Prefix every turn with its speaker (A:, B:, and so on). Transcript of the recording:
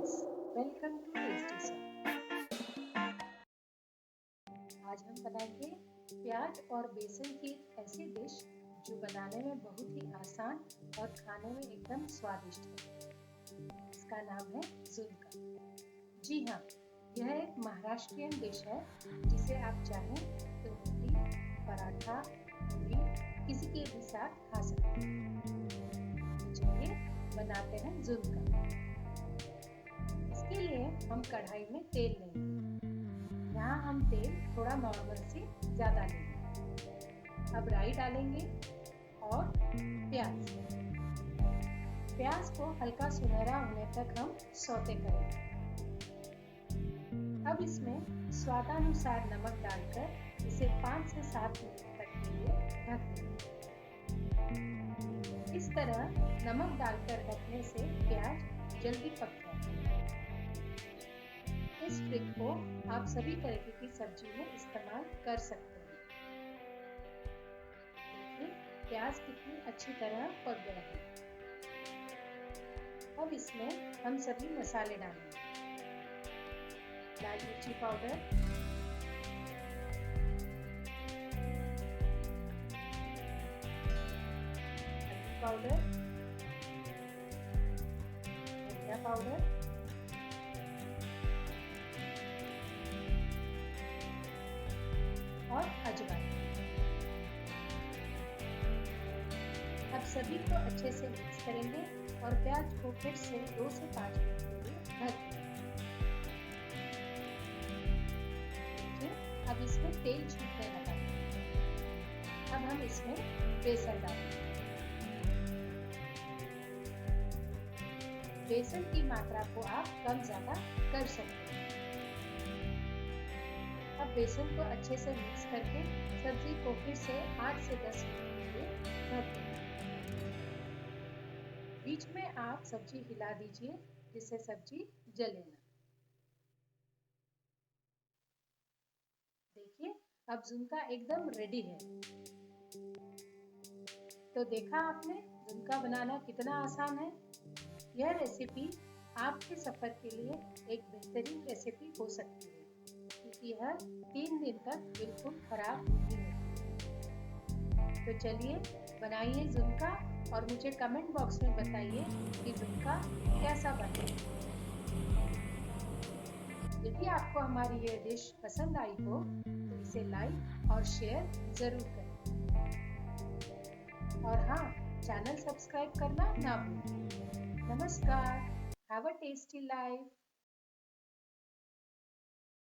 A: Friends, welcome to tasty स्वाद। आज हम बनाएंगे प्याज और बेसन की एक ऐसी डिश जो बनाने में बहुत ही आसान और खाने में एकदम स्वादिष्ट है। इसका नाम है ज़ुनका। जी हाँ, यह एक महाराष्ट्रियन डिश है जिसे आप चाहें तो रोटी, पराठा, पूरी किसी के भी साथ खा सकते हैं। तो चलिए बनाते हैं ज़ुनका। इसके लिए हम कढ़ाई में तेल लेंगे। यहाँ हम तेल थोड़ा नॉर्मल से ज़्यादा लेंगे। अब राई डालेंगे और प्याज। प्याज को हल्का सुनहरा होने तक हम सौते करेंगे। अब इसमें स्वादानुसार नमक डालकर इसे 5 से 7 मिनट तक के लिए ढक देंगे। इस तरह नमक डालकर ढकने से प्याज जल्दी पक जाता है। इस ट्रिक को आप सभी तरह की सब्जी में इस्तेमाल कर सकते हैं। देखिए प्याज कितनी अच्छी तरह पक गया है। अब इसमें हम सभी मसाले डालेंगे। लाल मिर्ची पाउडर, हल्दी पाउडर, धनिया पाउडर, और अजवाइन। अब सभी को अच्छे से मिक्स करेंगे और प्याज को फिर से 2 से 5 मिनट के लिए ढक देंगे। अब इसमें तेल छूटने लगा है। अब हम इसमें बेसन डालेंगे। बेसन की मात्रा को आप कम ज्यादा कर सकते हैं। अब बेसन को अच्छे से मिक्स करके सब्जी को फिर से 8 से 10 मिनट के लिए ढक दें। बीच में आप सब्जी हिला दीजिए जिससे सब्जी जले ना। देखिए अब ज़ुनका एकदम रेडी है। तो देखा आपने ज़ुनका बनाना कितना आसान है। यह रेसिपी आपके सफर के लिए एक बेहतरीन रेसिपी हो सकती है क्योंकि यह 3 दिन तक बिल्कुल खराब नहीं होती। तो चलिए बनाइए ज़ुनका और मुझे कमेंट बॉक्स में बताइए कि ज़ुनका कैसा बना। यदि आपको हमारी ये डिश पसंद आई हो तो इसे लाइक और शेयर जरूर करें। और हाँ, चैनल सब्सक्राइब करना ना भूलें। नमस्कार, हैव अ टेस्टी लाइफ।